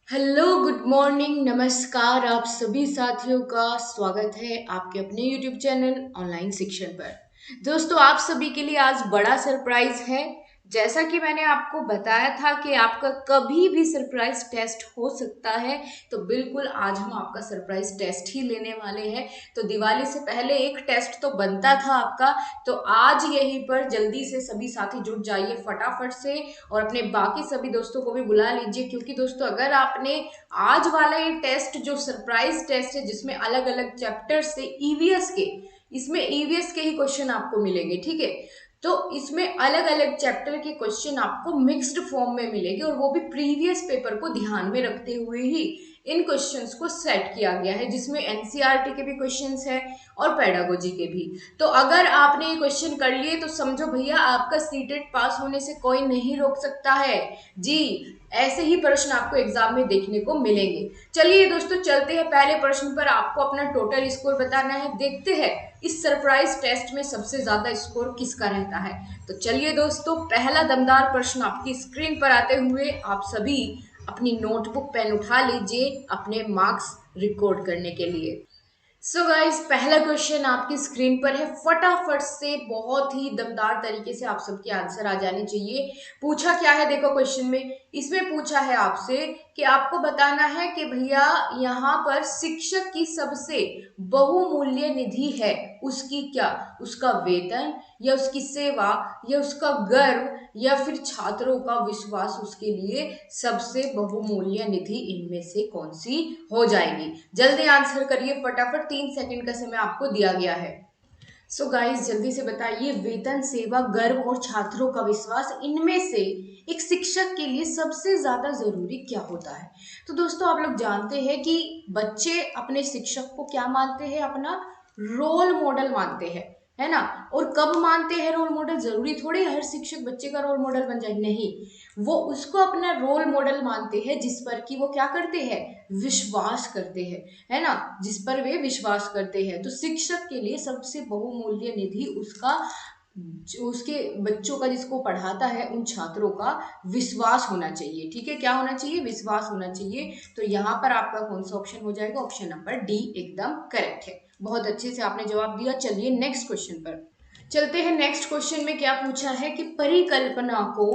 Hello, good morning, नमस्कार। आप सभी साथियों का स्वागत है आपके अपने यूट्यूब चैनल ऑनलाइन शिक्षण पर। दोस्तों, आप सभी के लिए आज बड़ा सरप्राइज है। जैसा कि मैंने आपको बताया था कि आपका कभी भी सरप्राइज टेस्ट हो सकता है, तो बिल्कुल आज हम आपका सरप्राइज टेस्ट ही लेने वाले हैं। तो दिवाली से पहले एक टेस्ट तो बनता था आपका, तो आज यहीं पर जल्दी से सभी साथी जुट जाइए फटाफट से और अपने बाकी सभी दोस्तों को भी बुला लीजिए, क्योंकि दोस्तों अगर आपने आज वाला ये टेस्ट जो सरप्राइज टेस्ट है जिसमें अलग अलग चैप्टर से ईवीएस के, इसमें ईवीएस के ही क्वेश्चन आपको मिलेंगे, ठीक है। तो इसमें अलग अलग चैप्टर के क्वेश्चन आपको मिक्स्ड फॉर्म में मिलेंगे और वो भी प्रीवियस पेपर को ध्यान में रखते हुए ही इन क्वेश्चंस को सेट किया गया है, जिसमें एनसीईआरटी के भी क्वेश्चंस है और पेडागोजी के भी। तो अगर आपने ये क्वेश्चन कर लिए तो समझो भैया आपका सीटेट पास होने से कोई नहीं रोक सकता है जी। ऐसे ही प्रश्न आपको एग्जाम में देखने को मिलेंगे। चलिए दोस्तों, चलते हैं पहले प्रश्न पर। आपको अपना टोटल स्कोर बताना है। देखते हैं इस सरप्राइज टेस्ट में सबसे ज्यादा स्कोर किसका रहता है। तो चलिए दोस्तों, पहला दमदार प्रश्न आपकी स्क्रीन पर आते हुए आप सभी अपनी नोटबुक पेन उठा लीजिए अपने मार्क्स रिकॉर्ड करने के लिए। सो गाइस, पहला क्वेश्चन आपकी स्क्रीन पर है। फटाफट से बहुत ही दमदार तरीके से आप सबके आंसर आ जाने चाहिए। पूछा क्या है, देखो क्वेश्चन में इसमें पूछा है आपसे कि आपको बताना है कि भैया यहाँ पर शिक्षक की सबसे बहुमूल्य निधि है, उसकी क्या, उसका वेतन या उसकी सेवा या उसका गर्व या फिर छात्रों का विश्वास उसके लिए सबसे बहुमूल्य निधि, इनमें से कौन सी हो जाएगी। जल्दी आंसर करिए फटाफट, 3 सेकंड का समय आपको दिया गया है। सो गाइस, जल्दी से बताइए, वेतन, सेवा, गर्व और छात्रों का विश्वास, इनमें से एक शिक्षक के लिए सबसे ज्यादा जरूरी क्या होता है। तो दोस्तों, आप लोग जानते हैं कि बच्चे अपने शिक्षक को क्या मानते हैं, अपना रोल मॉडल मानते हैं, है ना। और कब मानते हैं रोल मॉडल, जरूरी थोड़ी हर शिक्षक बच्चे का रोल मॉडल बन जाए, नहीं। वो उसको अपना रोल मॉडल मानते हैं जिस पर कि वो क्या करते हैं, विश्वास करते हैं, है ना, जिस पर वे विश्वास करते हैं। तो शिक्षक के लिए सबसे बहुमूल्य निधि उसका, जो उसके बच्चों का, जिसको पढ़ाता है, उन छात्रों का विश्वास होना चाहिए। ठीक है, क्या होना चाहिए, विश्वास होना चाहिए। तो यहाँ पर आपका कौन सा ऑप्शन हो जाएगा, ऑप्शन नंबर डी एकदम करेक्ट है। बहुत अच्छे से आपने जवाब दिया। चलिए नेक्स्ट क्वेश्चन पर चलते हैं। नेक्स्ट क्वेश्चन में क्या पूछा है कि परिकल्पना को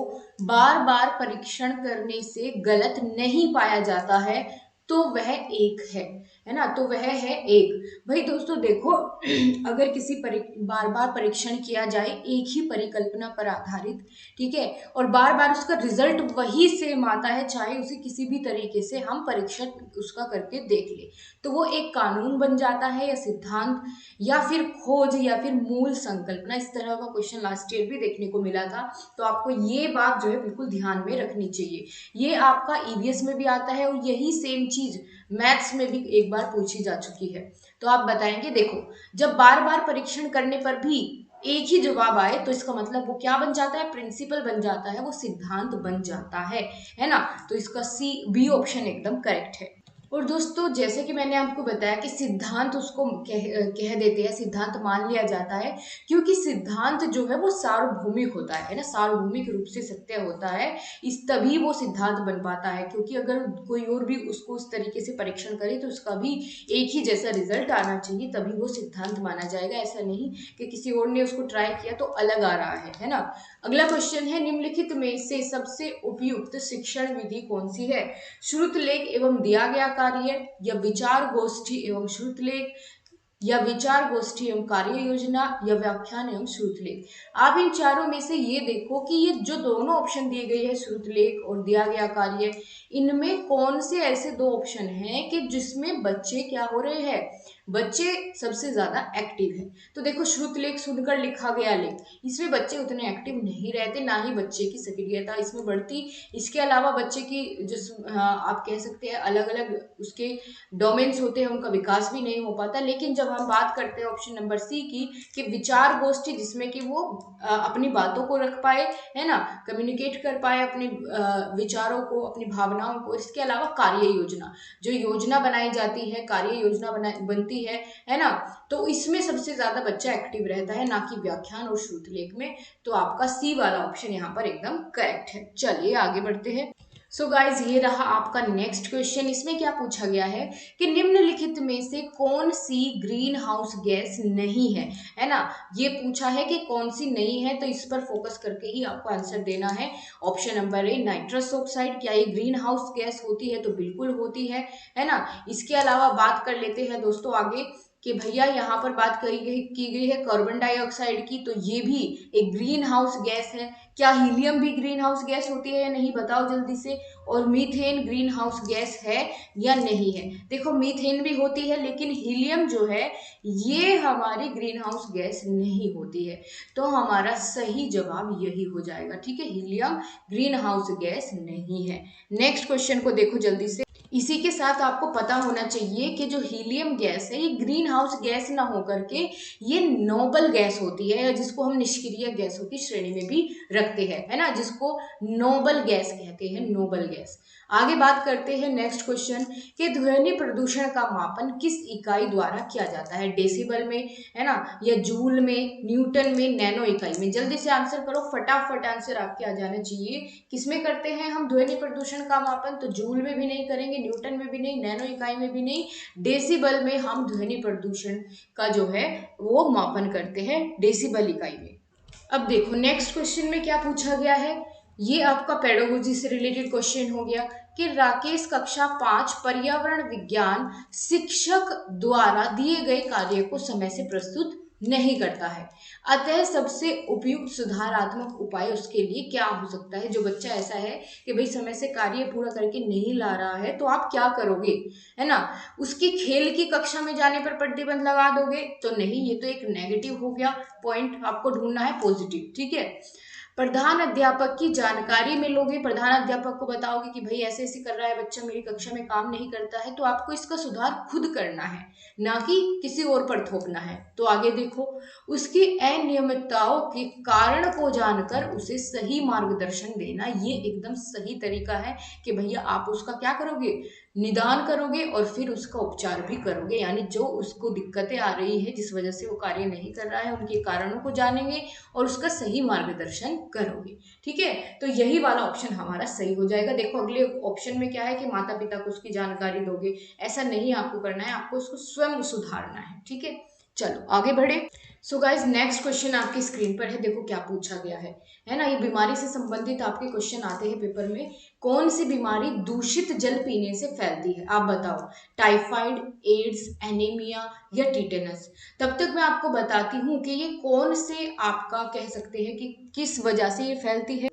बार बार परीक्षण करने से गलत नहीं पाया जाता है तो वह एक है ना, तो वह है एक। भाई दोस्तों देखो, अगर किसी बार बार परीक्षण किया जाए एक ही परिकल्पना पर आधारित, ठीक है, और बार बार उसका रिजल्ट वही सेम आता है, चाहे उसे किसी भी तरीके से हम परीक्षण उसका करके देख ले, तो वो एक कानून बन जाता है या सिद्धांत या फिर खोज या फिर मूल संकल्पना। इस तरह का क्वेश्चन लास्ट ईयर भी देखने को मिला था। तो आपको ये बात जो है बिल्कुल ध्यान में रखनी चाहिए। ये आपका ईवीएस में भी आता है और यही सेम चीज मैथ्स में भी एक बार पूछी जा चुकी है। तो आप बताएंगे, देखो, जब बार बार परीक्षण करने पर भी एक ही जवाब आए तो इसका मतलब वो क्या बन जाता है, प्रिंसिपल बन जाता है, वो सिद्धांत बन जाता है ना। तो इसका सी बी ऑप्शन एकदम करेक्ट है। और दोस्तों, जैसे कि मैंने आपको बताया कि सिद्धांत उसको कह देते हैं, सिद्धांत मान लिया जाता है, क्योंकि सिद्धांत जो है वो सार्वभौमिक होता है ना, सार्वभौमिक रूप से सत्य होता है। इस तभी वो सिद्धांत बन पाता है, क्योंकि अगर कोई और भी उसको उस तरीके से परीक्षण करे तो उसका भी एक ही जैसा रिजल्ट आना चाहिए, तभी वो सिद्धांत माना जाएगा। ऐसा नहीं कि किसी और ने उसको ट्राई किया तो अलग आ रहा है ना। अगला क्वेश्चन है, निम्नलिखित में से सबसे उपयुक्त शिक्षण विधि कौन सी है। श्रुतलेख एवं दिया गया कार्य, या विचार गोष्ठी एवं श्रुतलेख, या विचार गोष्ठी एवं कार्य योजना, या व्याख्यान एवं श्रुतलेख। आप इन चारों में से ये देखो कि ये जो दोनों ऑप्शन दिए गए हैं, श्रुतलेख और दिया गया कार्य, इनमें कौन से ऐसे दो ऑप्शन हैं कि जिसमें बच्चे क्या हो रहे हैं, बच्चे सबसे ज्यादा एक्टिव है। तो देखो, श्रुतलेख सुनकर लिखा गया लेख, इसमें बच्चे उतने एक्टिव नहीं रहते, ना ही बच्चे की सक्रियता इसमें बढ़ती। इसके अलावा बच्चे की जिस आप कह सकते हैं अलग अलग उसके डोमेन्स होते हैं, उनका विकास भी नहीं हो पाता। लेकिन जब हम बात करते हैं ऑप्शन नंबर सी की, कि विचार गोष्ठी, जिसमें कि वो अपनी बातों को रख पाए, है ना, कम्युनिकेट कर पाए अपने विचारों को, अपनी भावनाओं को। इसके अलावा कार्य योजना, जो योजना बनाई जाती है, कार्य योजना बनती है ना, तो इसमें सबसे ज्यादा बच्चा एक्टिव रहता है, ना कि व्याख्यान और श्रुतलेख में। तो आपका सी वाला ऑप्शन यहाँ पर एकदम करेक्ट है। चलिए आगे बढ़ते हैं। सो गाइज ये रहा आपका नेक्स्ट क्वेश्चन। इसमें क्या पूछा गया है कि निम्नलिखित में से कौन सी ग्रीन हाउस गैस नहीं है ना। ये पूछा है कि कौन सी नहीं है, तो इस पर फोकस करके ही आपको आंसर देना है। Option number A nitrous oxide, क्या ये ग्रीन हाउस गैस होती है? तो बिल्कुल होती है ना। इसके अलावा बात कर लेते हैं दोस्तों आगे कि भैया यहाँ पर बात की गई है कार्बन डाइऑक्साइड की, तो ये भी एक ग्रीन हाउस गैस है। क्या हीलियम भी ग्रीन हाउस गैस होती है या नहीं, बताओ जल्दी से। और मीथेन ग्रीन हाउस गैस है या नहीं है? देखो मीथेन भी होती है, लेकिन हीलियम जो है ये हमारी ग्रीन हाउस गैस नहीं होती है। तो हमारा सही जवाब यही हो जाएगा, ठीक है, हीलियम ग्रीन हाउस गैस नहीं है। नेक्स्ट क्वेश्चन को देखो जल्दी से। इसी के साथ आपको पता होना चाहिए कि जो हीलियम गैस है ये ग्रीन हाउस गैस ना होकर के ये नोबल गैस होती है, या जिसको हम निष्क्रिय गैसों की श्रेणी में भी रखते हैं, है ना, जिसको नोबल गैस कहते हैं, नोबल गैस। आगे बात करते हैं नेक्स्ट क्वेश्चन कि ध्वनि प्रदूषण का मापन किस इकाई द्वारा किया जाता है? डेसिबल में, है ना, या जूल में, न्यूटन में, नैनो इकाई में? जल्दी से आंसर करो, फटाफट आंसर आपके आ जाना चाहिए। किसमें करते हैं हम ध्वनि प्रदूषण का मापन? तो जूल में भी नहीं करेंगे, न्यूटन में भी नहीं, नैनो इकाई में भी नहीं, डेसिबल में हम ध्वनि प्रदूषण का जो है वो मापन करते हैं, डेसिबल इकाई में। अब देखो नेक्स्ट क्वेश्चन में क्या पूछा गया है। ये आपका पेडागोजी से रिलेटेड क्वेश्चन हो गया कि राकेश कक्षा 5 पर्यावरण विज्ञान शिक्षक द्वारा दिए गए कार्य को समय से प्रस्तुत नहीं करता है, अतः सबसे उपयुक्त सुधारात्मक उपाय उसके लिए क्या हो सकता है? जो बच्चा ऐसा है कि भाई समय से कार्य पूरा करके नहीं ला रहा है, तो आप क्या करोगे, है ना? उसकी खेल की कक्षा में जाने पर प्रतिबंध लगा दोगे? तो नहीं, ये तो एक नेगेटिव हो गया पॉइंट, आपको ढूंढना है पॉजिटिव, ठीक है। प्रधान अध्यापक की जानकारी में लोगे, प्रधान अध्यापक को बताओगे कि भाई ऐसे ऐसे कर रहा है बच्चा, मेरी कक्षा में काम नहीं करता है, तो आपको इसका सुधार खुद करना है, ना कि किसी और पर थोपना है। तो आगे देखो, उसकी अनियमितताओं के कारण को जानकर उसे सही मार्गदर्शन देना, ये एकदम सही तरीका है कि भैया आप उसका क्या करोगे, निदान करोगे और फिर उसका उपचार भी करोगे। यानी जो उसको दिक्कतें आ रही है, जिस वजह से वो कार्य नहीं कर रहा है, उनके कारणों को जानेंगे और उसका सही मार्गदर्शन करोगे, ठीक है। तो यही वाला ऑप्शन हमारा सही हो जाएगा। देखो अगले ऑप्शन में क्या है कि माता पिता को उसकी जानकारी दोगे, ऐसा नहीं आपको करना है, आपको उसको स्वयं सुधारना है, ठीक है। चलो आगे बढ़े। सो गाइज नेक्स्ट क्वेश्चन आपकी स्क्रीन पर है, देखो क्या पूछा गया है ना। ये बीमारी से संबंधित आपके क्वेश्चन आते हैं पेपर में। कौन सी बीमारी दूषित जल पीने से फैलती है, आप बताओ? टाइफाइड, एड्स, एनीमिया या टीटेनस? तब तक मैं आपको बताती हूँ कि ये कौन से आपका कह सकते हैं कि किस वजह से ये फैलती है।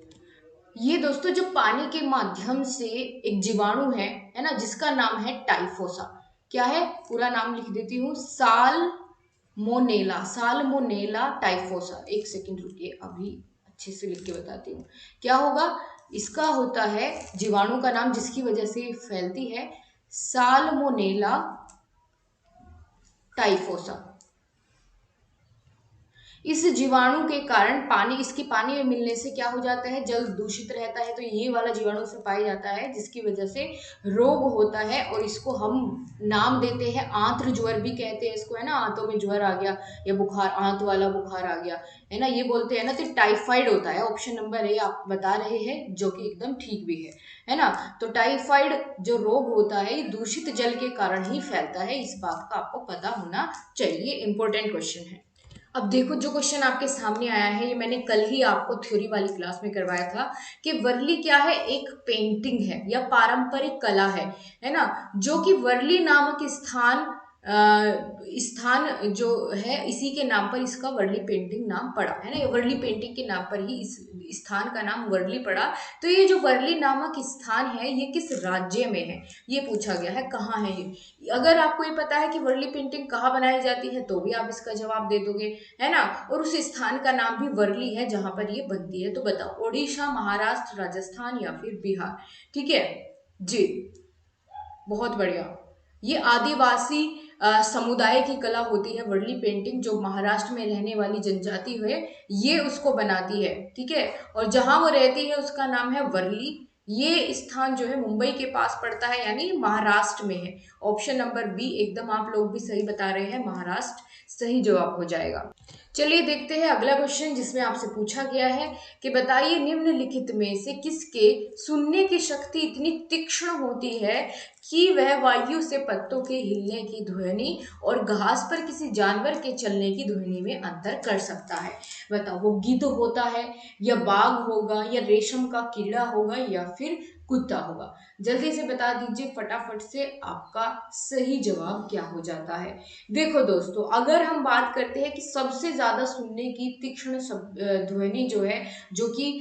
ये दोस्तों जो पानी के माध्यम से एक जीवाणु है ना, जिसका नाम है टाइफोसा। क्या है, पूरा नाम लिख देती हूँ, साल्मोनेला, साल्मोनेला टाइफोसा। एक सेकंड रुकिए, अभी अच्छे से लिख के बताती हूँ। क्या होगा, इसका होता है जीवाणु का नाम जिसकी वजह से फैलती है, साल्मोनेला टाइफोसा। इस जीवाणु के कारण पानी, इसकी पानी में मिलने से क्या हो जाता है, जल दूषित रहता है, तो ये वाला जीवाणु से पाया जाता है, जिसकी वजह से रोग होता है। और इसको हम नाम देते हैं आंत्र ज्वर भी कहते हैं इसको, है ना, आंतों में ज्वर आ गया या बुखार, आंत वाला बुखार आ गया, है ना, ये बोलते हैं ना। तो टाइफाइड होता है, ऑप्शन नंबर ए आप बता रहे हैं, जो कि एकदम ठीक भी है ना। तो टाइफाइड जो रोग होता है ये दूषित जल के कारण ही फैलता है, इस बात का आपको पता होना चाहिए, इंपॉर्टेंट क्वेश्चन है। अब देखो जो क्वेश्चन आपके सामने आया है, ये मैंने कल ही आपको थ्योरी वाली क्लास में करवाया था कि वर्ली क्या है, एक पेंटिंग है या पारंपरिक कला है ना, जो कि वर्ली नामक स्थान जो है इसी के नाम पर इसका वर्ली पेंटिंग नाम पड़ा, है ना, वर्ली पेंटिंग के नाम पर ही इस स्थान का नाम वर्ली पड़ा। तो ये जो वर्ली नामक स्थान है ये किस राज्य में है, ये पूछा गया है, कहाँ है ये। अगर आपको ये पता है कि वर्ली पेंटिंग कहाँ बनाई जाती है, तो भी आप इसका जवाब दे दोगे, है ना। और उस स्थान का नाम भी वर्ली है जहां पर ये बनती है। तो बताओ, ओडिशा, महाराष्ट्र, राजस्थान या फिर बिहार? ठीक है जी, बहुत बढ़िया। ये आदिवासी समुदाय की कला होती है वर्ली पेंटिंग, जो महाराष्ट्र में रहने वाली जनजाति है ये उसको बनाती है, ठीक है। और जहां वो रहती है उसका नाम है वर्ली। ये स्थान जो है मुंबई के पास पड़ता है, यानी महाराष्ट्र में है। ऑप्शन नंबर बी एकदम आप लोग भी सही बता रहे हैं, महाराष्ट्र सही जवाब हो जाएगा। चलिए देखते हैं अगला क्वेश्चन, जिसमें आपसे पूछा गया है कि बताइए निम्नलिखित में से किसके सुनने की शक्ति इतनी तीक्ष्ण होती है कि वह वायु से पत्तों के हिलने की ध्वनि और घास पर किसी जानवर के चलने की ध्वनि में अंतर कर सकता है। बताओ, वो गिद्ध होता है या बाघ होगा या रेशम का कीड़ा होगा या फिर कुत्ता होगा? जल्दी से बता दीजिए फटाफट से, आपका सही जवाब क्या हो जाता है। देखो दोस्तों, अगर हम बात करते हैं कि सबसे ज्यादा सुनने की तीक्ष्ण ध्वनि जो है, जो कि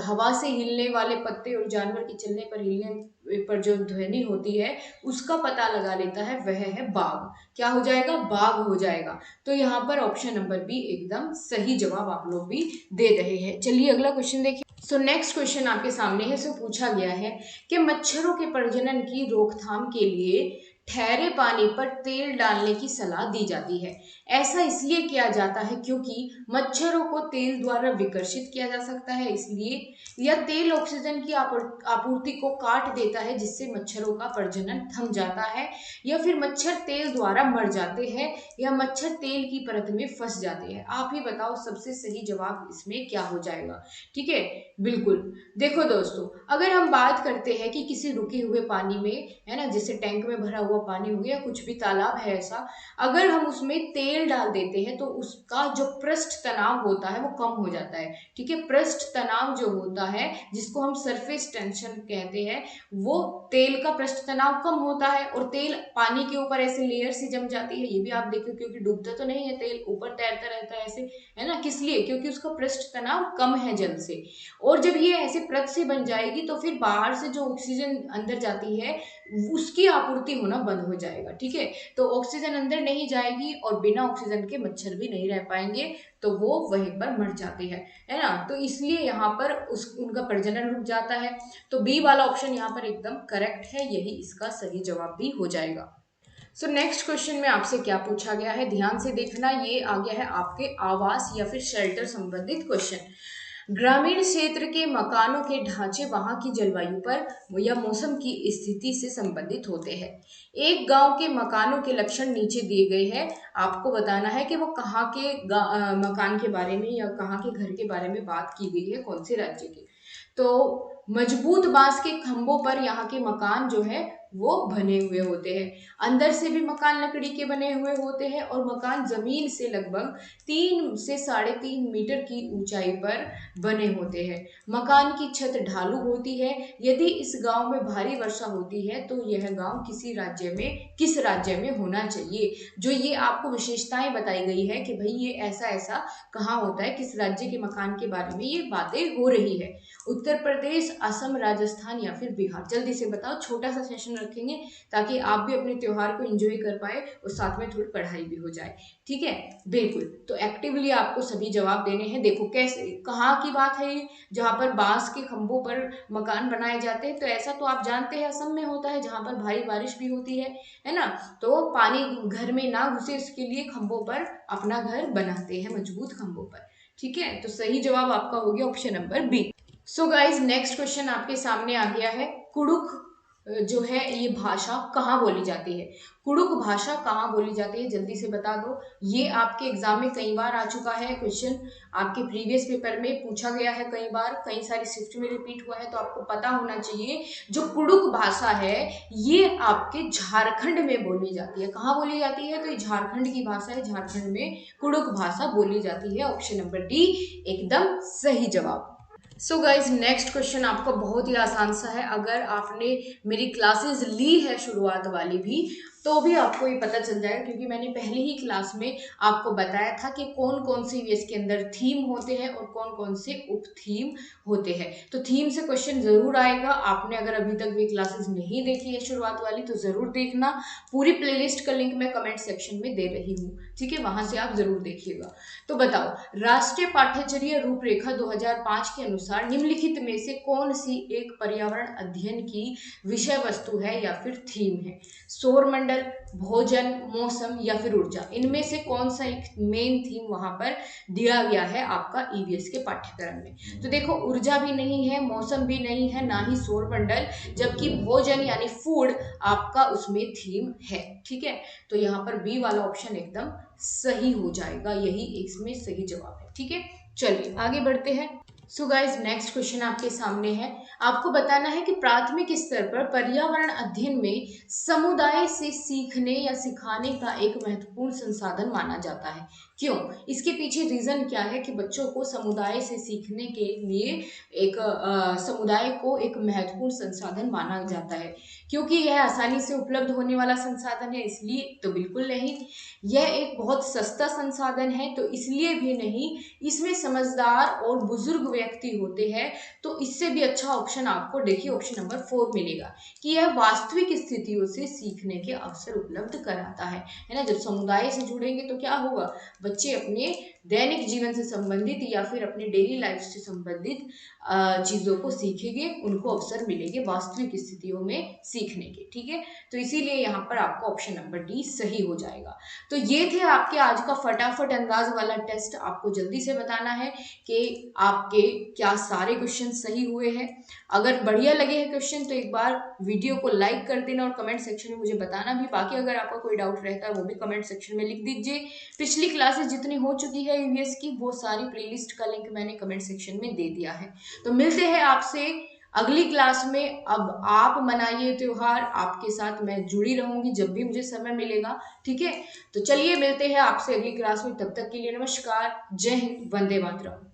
हवा से हिलने वाले पत्ते और जानवर के चलने पर हिलने पर जो ध्वनि होती है, उसका पता लगा लेता है, वह है बाघ। क्या हो जाएगा? बाघ हो जाएगा। तो यहाँ पर ऑप्शन नंबर बी एकदम सही जवाब आप लोग भी दे रहे हैं। चलिए अगला क्वेश्चन देखिए। सो नेक्स्ट क्वेश्चन आपके सामने है। सो पूछा गया है कि मच्छरों के प्रजनन की रोकथाम के लिए ठहरे पानी पर तेल डालने की सलाह दी जाती है। ऐसा इसलिए किया जाता है क्योंकि मच्छरों को तेल द्वारा विकर्षित किया जा सकता है, इसलिए, या तेल ऑक्सीजन की आपूर्ति को काट देता है जिससे मच्छरों का प्रजनन थम जाता है, या फिर मच्छर तेल द्वारा मर जाते हैं, या मच्छर तेल की परत में फंस जाते हैं। आप ही बताओ सबसे सही जवाब इसमें क्या हो जाएगा। ठीक है, बिल्कुल। देखो दोस्तों, अगर हम बात करते हैं कि किसी रुके हुए पानी में, है ना, जैसे टैंक में भरा हुआ पानी हो गया, कुछ भी तालाब है ऐसा, अगर हम उसमें तेल डाल देते हैं तो उसका जो पृष्ठ तनाव होता है वो कम हो जाता है। ठीक है, पृष्ठ तनाव जो होता है, जिसको हम सरफेस टेंशन कहते हैं, वो तेल का पृष्ठ तनाव कम होता है और तेल पानी के ऊपर ऐसे लेयर से जम जाती है। ये भी आप देखो, क्योंकि डूबता तो नहीं है, तेल ऊपर तैरता रहता है ऐसे, है ना, किस लिए? क्योंकि उसका पृष्ठ तनाव कम है जल से। और जब ये ऐसे परत से बन जाएगी तो फिर बाहर से जो ऑक्सीजन अंदर जाती है, उसकी आपूर्ति होना बंद हो जाएगा। ठीक है, तो ऑक्सीजन अंदर नहीं जाएगी और बिना ऑक्सीजन के मच्छर भी नहीं रह पाएंगे, तो वो वहीं पर मर जाते हैं, है ना। तो इसलिए यहाँ पर उनका प्रजनन रुक जाता है। तो बी वाला ऑप्शन यहाँ पर एकदम करेक्ट है, यही इसका सही जवाब भी हो जाएगा। सो नेक्स्ट क्वेश्चन में आपसे क्या पूछा गया है, ध्यान से देखना। ये आ गया है आपके आवास या फिर शेल्टर संबंधित क्वेश्चन। ग्रामीण क्षेत्र के मकानों के ढांचे वहां की जलवायु पर या मौसम की स्थिति से संबंधित होते हैं। एक गांव के मकानों के लक्षण नीचे दिए गए हैं। आपको बताना है कि वो कहाँ के मकान के बारे में या कहाँ के घर के बारे में बात की गई है, कौन से राज्य के। तो मजबूत बांस के खंभों पर यहाँ के मकान जो है वो बने हुए होते हैं। अंदर से भी मकान लकड़ी के बने हुए होते हैं और मकान जमीन से लगभग 3 से 3.5 मीटर की ऊंचाई पर बने होते हैं। मकान की छत ढालू होती है। यदि इस गांव में भारी वर्षा होती है तो यह गांव किस राज्य में होना चाहिए। जो ये आपको विशेषताएं बताई गई है कि भाई ये ऐसा ऐसा कहाँ होता है, किस राज्य के मकान के बारे में ये बातें हो रही है। उत्तर प्रदेश, असम, राजस्थान या फिर बिहार? जल्दी से बताओ, छोटा सा सेशन रखेंगे ताकि आप भी अपने त्योहार को एंजॉय कर पाए और साथ में थोड़ी पढ़ाई भी हो जाए। ठीक है, बिल्कुल। तो एक्टिवली आपको सभी जवाब देने हैं। देखो कैसे, कहाँ की बात है ये, जहाँ पर बांस के खंभों पर मकान बनाए जाते हैं, तो ऐसा तो आप जानते हैं असम में होता है, जहाँ पर भारी बारिश भी होती है ना। तो पानी घर में ना घुसे इसके लिए खंभों पर अपना घर बनाते हैं, मजबूत खंभों पर। ठीक है, तो सही जवाब आपका हो गया option number B. So guys next question आपके सामने आ गया है। कुड़ुक जो है ये भाषा कहाँ बोली जाती है? कुड़ुक भाषा कहाँ बोली जाती है, जल्दी से बता दो। ये आपके एग्जाम में कई बार आ चुका है क्वेश्चन, आपके प्रीवियस पेपर में पूछा गया है कई बार, कई सारी शिफ्ट में रिपीट हुआ है, तो आपको पता होना चाहिए। जो कुड़ुक भाषा है ये आपके झारखंड में बोली जाती है। कहाँ बोली जाती है? तो ये झारखंड की भाषा है, झारखंड में कुड़ुक भाषा बोली जाती है। ऑप्शन नंबर डी एकदम सही जवाब। सो गाइज नेक्स्ट क्वेश्चन आपका बहुत ही आसान सा है। अगर आपने मेरी क्लासेस ली है शुरुआत वाली भी, तो भी आपको ये पता चल जाएगा, क्योंकि मैंने पहले ही क्लास में आपको बताया था कि कौन कौन से ईवीएस के अंदर थीम होते हैं और कौन कौन से उप थीम होते हैं। तो थीम से क्वेश्चन जरूर आएगा। आपने अगर अभी तक भी क्लासेस नहीं देखी है शुरुआत वाली तो जरूर देखना। पूरी प्लेलिस्ट का लिंक मैं कमेंट सेक्शन में दे रही हूँ, ठीक है, वहां से आप जरूर देखिएगा। तो बताओ, राष्ट्रीय पाठ्यचर्या रूपरेखा 2005 के अनुसार निम्नलिखित में से कौन सी एक पर्यावरण अध्ययन की विषय वस्तु है या फिर थीम है? सौर मंडल सौरमंडल, भोजन, मौसम या फिर ऊर्जा, इनमें से कौन सा एक मेन थीम वहां पर दिया गया है आपका ईवीएस के पाठ्यक्रम में। तो देखो ऊर्जा भी नहीं है, मौसम भी नहीं है, ना ही सौरमंडल, जबकि भोजन यानी फूड आपका उसमें थीम है। ठीक है, तो यहाँ पर बी वाला ऑप्शन एकदम सही हो जाएगा, यही इसमें सही जवाब है। ठीक है, चलिए आगे बढ़ते हैं। सो गाइस, नेक्स्ट क्वेश्चन आपके सामने है। आपको बताना है कि प्राथमिक स्तर पर पर्यावरण अध्ययन में समुदाय से सीखने या सिखाने का एक महत्वपूर्ण संसाधन माना जाता है। क्यों? इसके पीछे रीजन क्या है कि बच्चों को समुदाय से सीखने के लिए एक समुदाय को एक महत्वपूर्ण संसाधन माना जाता है। क्योंकि यह आसानी से उपलब्ध होने वाला संसाधन है इसलिए? तो बिल्कुल नहीं। यह एक बहुत सस्ता संसाधन है तो इसलिए भी नहीं। इसमें समझदार और बुजुर्ग व्यक्ति होते हैं तो इससे भी अच्छा ऑप्शन आपको देखिए ऑप्शन नंबर 4 मिलेगा कि यह वास्तविक स्थितियों से सीखने के अवसर उपलब्ध कराता है ना। जब समुदाय से जुड़ेंगे तो क्या होगा, बच्चे अपने दैनिक जीवन से संबंधित या फिर अपने डेली लाइफ से संबंधित चीजों को सीखेंगे, उनको अवसर मिलेंगे वास्तविक स्थितियों में सीखने के। ठीक है, तो इसीलिए यहाँ पर आपका ऑप्शन नंबर डी सही हो जाएगा। तो ये थे आपके आज का फटाफट अंदाज वाला टेस्ट। आपको जल्दी से बताना है कि आपके क्या सारे क्वेश्चन सही हुए हैं। अगर बढ़िया लगे हैं क्वेश्चन तो एक बार वीडियो को लाइक कर देना और कमेंट सेक्शन में मुझे बताना भी। बाकी अगर आपका कोई डाउट रहता है वो भी कमेंट सेक्शन में लिख दीजिए। पिछली क्लासेस जितनी हो चुकी है ईवीएस की वो सारी प्लेलिस्ट का लिंक मैंने कमेंट सेक्शन में दे दिया है। तो मिलते हैं आपसे अगली क्लास में। अब आप मनाइए त्योहार, आपके साथ मैं जुड़ी रहूंगी जब भी मुझे समय मिलेगा। ठीक है, तो चलिए मिलते हैं आपसे अगली क्लास में। तब तक के लिए नमस्कार, जय हिंद, वंदे मातरम।